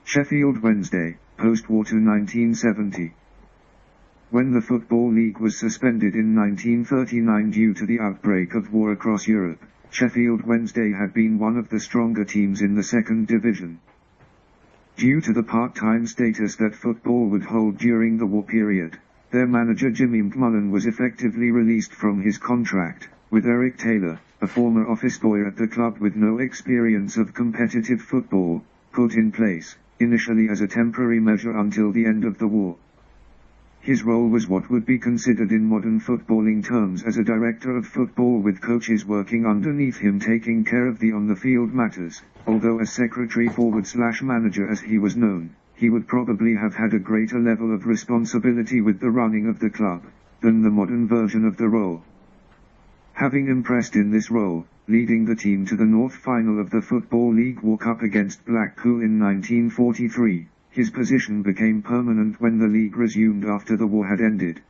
Sheffield Wednesday, post-war to 1970. When the Football League was suspended in 1939 due to the outbreak of war across Europe, Sheffield Wednesday had been one of the stronger teams in the second division. Due to the part-time status that football would hold during the war period, their manager Jimmy McMullen was effectively released from his contract, with Eric Taylor, a former office boy at the club with no experience of competitive football, put in place, initially as a temporary measure until the end of the war. His role was what would be considered in modern footballing terms as a director of football, with coaches working underneath him taking care of the on-the-field matters, although as secretary forward/manager as he was known, he would probably have had a greater level of responsibility with the running of the club than the modern version of the role. Having impressed in this role, leading the team to the North final of the Football League War Cup against Blackpool in 1943, his position became permanent when the league resumed after the war had ended.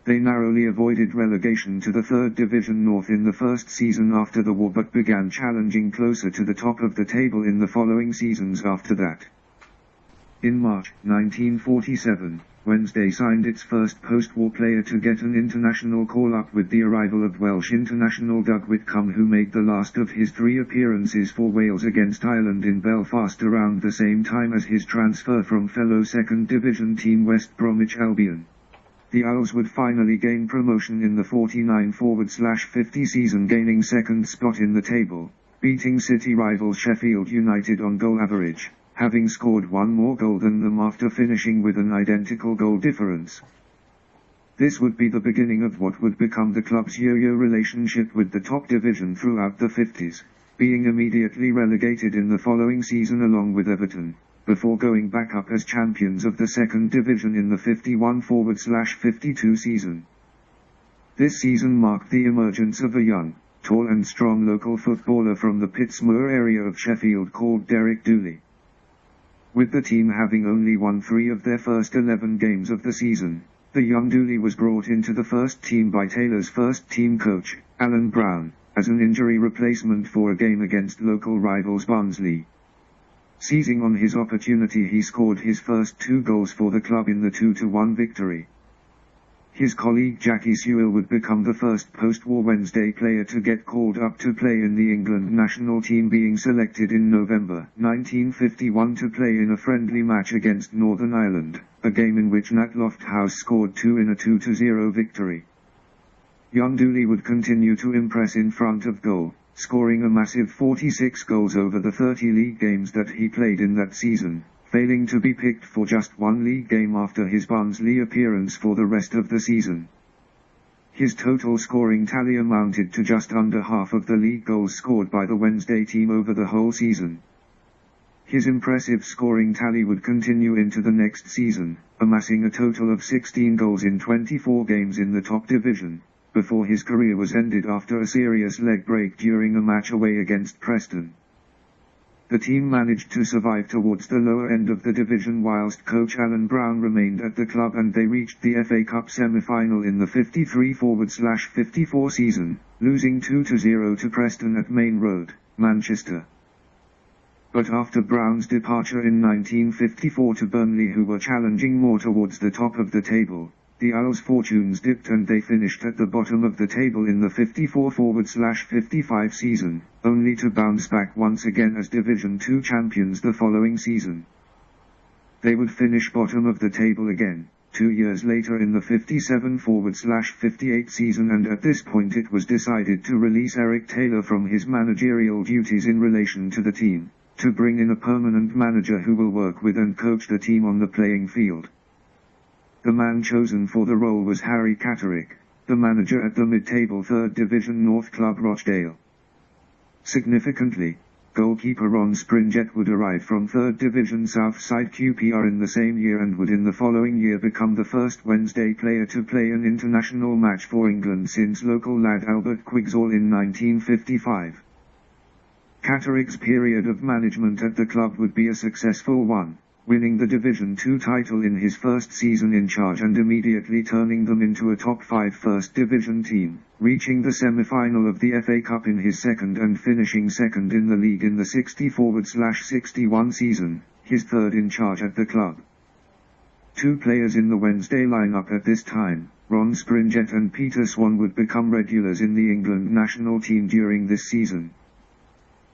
They narrowly avoided relegation to the Third Division North in the first season after the war, but began challenging closer to the top of the table in the following seasons after that. In March 1947, Wednesday signed its first post-war player to get an international call-up with the arrival of Welsh international Doug Whitcomb, who made the last of his 3 appearances for Wales against Ireland in Belfast around the same time as his transfer from fellow second division team West Bromwich Albion. The Owls would finally gain promotion in the 49/50 season, gaining second spot in the table, beating city rivals Sheffield United on goal average, having scored 1 more goal than them after finishing with an identical goal difference. This would be the beginning of what would become the club's yo-yo relationship with the top division throughout the 50s, being immediately relegated in the following season along with Everton, before going back up as champions of the second division in the 51/52 season. This season marked the emergence of a young, tall and strong local footballer from the Pittsmoor area of Sheffield called Derek Dooley. With the team having only won 3 of their first 11 games of the season, the young Dooley was brought into the first team by Taylor's first-team coach, Alan Brown, as an injury replacement for a game against local rivals Barnsley. Seizing on his opportunity, he scored his first 2 goals for the club in the 2-1 victory. His colleague Jackie Sewell would become the first post-war Wednesday player to get called up to play in the England national team, being selected in November 1951 to play in a friendly match against Northern Ireland, a game in which Nat Lofthouse scored 2 in a 2-0 victory. Young Dooley would continue to impress in front of goal, scoring a massive 46 goals over the 30 league games that he played in that season, failing to be picked for just 1 league game after his Barnsley appearance for the rest of the season. His total scoring tally amounted to just under half of the league goals scored by the Wednesday team over the whole season. His impressive scoring tally would continue into the next season, amassing a total of 16 goals in 24 games in the top division, before his career was ended after a serious leg break during a match away against Preston. The team managed to survive towards the lower end of the division whilst coach Alan Brown remained at the club, and they reached the FA Cup semi-final in the 53/54 season, losing 2-0 to Preston at Main Road, Manchester. But after Brown's departure in 1954 to Burnley, who were challenging more towards the top of the table, the Owls' fortunes dipped and they finished at the bottom of the table in the 54/55 season, only to bounce back once again as Division 2 champions the following season. They would finish bottom of the table again, 2 years later in the 57/58 season, and at this point it was decided to release Eric Taylor from his managerial duties in relation to the team, to bring in a permanent manager who will work with and coach the team on the playing field. The man chosen for the role was Harry Catterick, the manager at the mid-table Third Division North club Rochdale. Significantly, goalkeeper Ron Springet would arrive from Third Division South side QPR in the same year and would in the following year become the first Wednesday player to play an international match for England since local lad Albert Quigsall in 1955. Catterick's period of management at the club would be a successful one, winning the Division 2 title in his first season in charge and immediately turning them into a top 5 First Division team, reaching the semi-final of the FA Cup in his second and finishing second in the league in the 60/61 season, his third in charge at the club. Two players in the Wednesday lineup at this time, Ron Springett and Peter Swan, would become regulars in the England national team during this season.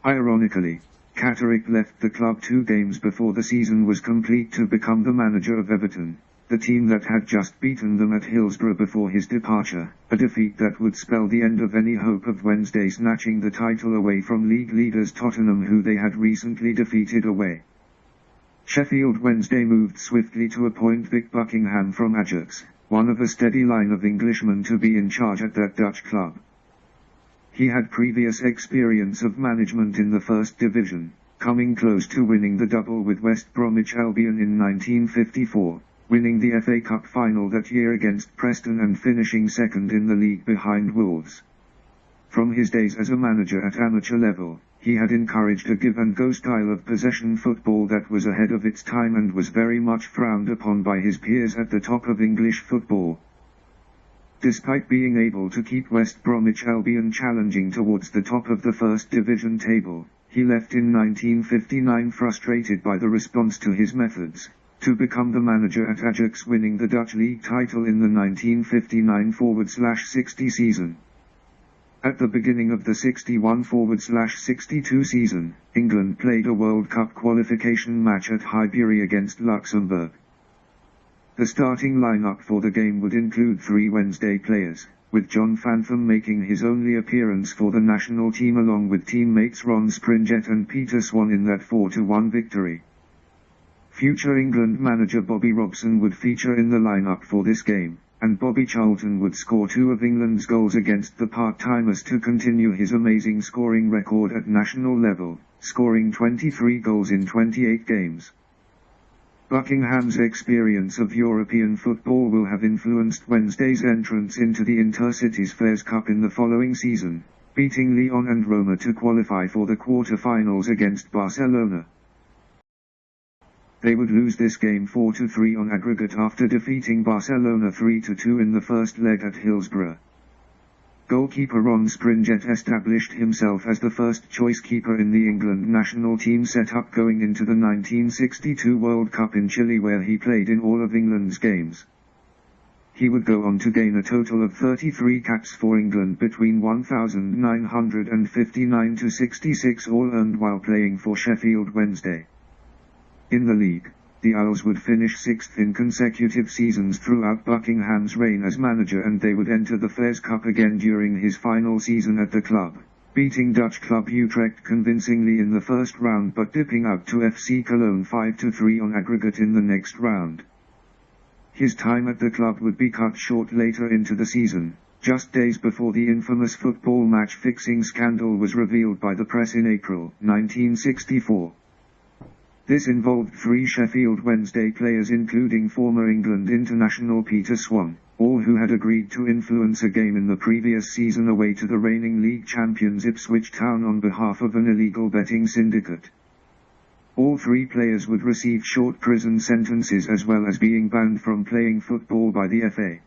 Ironically, Catterick left the club 2 games before the season was complete to become the manager of Everton, the team that had just beaten them at Hillsborough before his departure, a defeat that would spell the end of any hope of Wednesday snatching the title away from league leaders Tottenham, who they had recently defeated away. Sheffield Wednesday moved swiftly to appoint Vic Buckingham from Ajax, one of a steady line of Englishmen to be in charge at that Dutch club. He had previous experience of management in the First Division, coming close to winning the double with West Bromwich Albion in 1954, winning the FA Cup final that year against Preston and finishing second in the league behind Wolves. From his days as a manager at amateur level, he had encouraged a give-and-go style of possession football that was ahead of its time and was very much frowned upon by his peers at the top of English football. Despite being able to keep West Bromwich Albion challenging towards the top of the First Division table, he left in 1959 frustrated by the response to his methods, to become the manager at Ajax, winning the Dutch league title in the 1959-60 season. At the beginning of the 61-62 season, England played a World Cup qualification match at Highbury against Luxembourg. The starting lineup for the game would include 3 Wednesday players, with John Fantham making his only appearance for the national team along with teammates Ron Springett and Peter Swan in that 4-1 victory. Future England manager Bobby Robson would feature in the lineup for this game, and Bobby Charlton would score 2 of England's goals against the part-timers to continue his amazing scoring record at national level, scoring 23 goals in 28 games. Buckingham's experience of European football will have influenced Wednesday's entrance into the Intercities Fairs Cup in the following season, beating Lyon and Roma to qualify for the quarter-finals against Barcelona. They would lose this game 4-3 on aggregate after defeating Barcelona 3-2 in the first leg at Hillsborough. Goalkeeper Ron Springett established himself as the first-choice keeper in the England national team setup going into the 1962 World Cup in Chile, where he played in all of England's games. He would go on to gain a total of 33 caps for England between 1959-66, all earned while playing for Sheffield Wednesday. In the league, the Owls would finish 6th in consecutive seasons throughout Buckingham's reign as manager, and they would enter the Fairs Cup again during his final season at the club, beating Dutch club Utrecht convincingly in the first round but dipping out to FC Cologne 5-3 on aggregate in the next round. His time at the club would be cut short later into the season, just days before the infamous football match-fixing scandal was revealed by the press in April 1964. This involved 3 Sheffield Wednesday players including former England international Peter Swan, all who had agreed to influence a game in the previous season away to the reigning league champions Ipswich Town on behalf of an illegal betting syndicate. All 3 players would receive short prison sentences as well as being banned from playing football by the FA.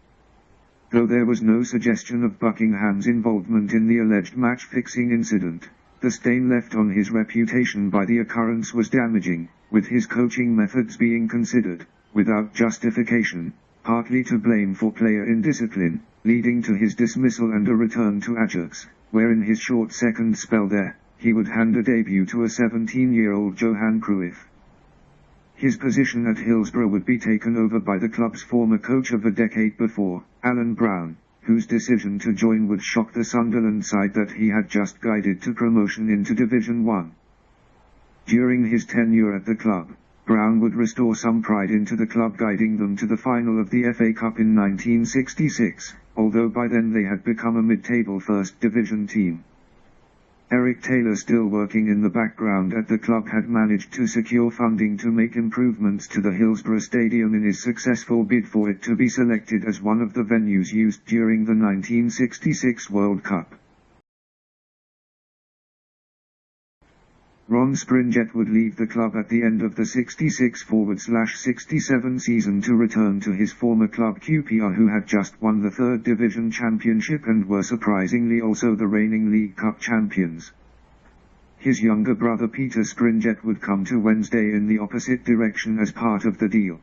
Though there was no suggestion of Buckingham's involvement in the alleged match-fixing incident, the stain left on his reputation by the occurrence was damaging, with his coaching methods being considered, without justification, partly to blame for player indiscipline, leading to his dismissal and a return to Ajax, where in his short second spell there, he would hand a debut to a 17-year-old Johan Cruyff. His position at Hillsborough would be taken over by the club's former coach of a decade before, Alan Brown, whose decision to join would shock the Sunderland side that he had just guided to promotion into Division 1. During his tenure at the club, Brown would restore some pride into the club, guiding them to the final of the FA Cup in 1966, although by then they had become a mid-table First Division team. Eric Taylor, still working in the background at the club, had managed to secure funding to make improvements to the Hillsborough Stadium in his successful bid for it to be selected as one of the venues used during the 1966 World Cup. Ron Springett would leave the club at the end of the 66-67 season to return to his former club QPR, who had just won the 3rd Division Championship and were surprisingly also the reigning League Cup champions. His younger brother Peter Scringet would come to Wednesday in the opposite direction as part of the deal.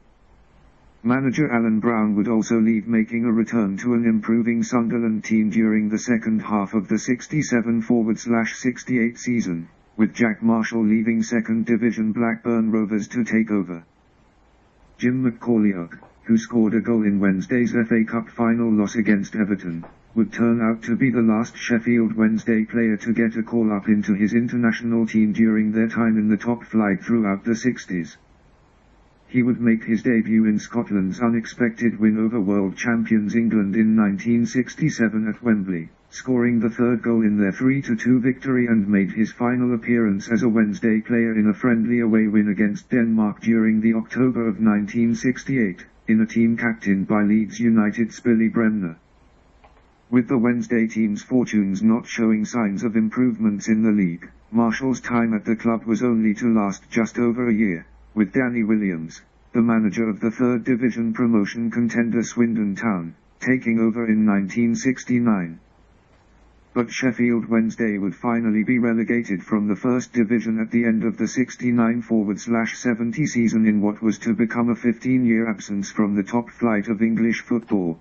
Manager Alan Brown would also leave, making a return to an improving Sunderland team during the second half of the 67/68 season, with Jack Marshall leaving second division Blackburn Rovers to take over. Jim McCauley, who scored a goal in Wednesday's FA Cup final loss against Everton, would turn out to be the last Sheffield Wednesday player to get a call-up into his international team during their time in the top flight throughout the 60s. He would make his debut in Scotland's unexpected win over world champions England in 1967 at Wembley, scoring the third goal in their 3-2 victory, and made his final appearance as a Wednesday player in a friendly away win against Denmark during the October of 1968, in a team captained by Leeds United's Billy Bremner. With the Wednesday team's fortunes not showing signs of improvements in the league, Marshall's time at the club was only to last just over a year, with Danny Williams, the manager of the third division promotion contender Swindon Town, taking over in 1969. But Sheffield Wednesday would finally be relegated from the first division at the end of the 69/70 season in what was to become a 15-year absence from the top flight of English football.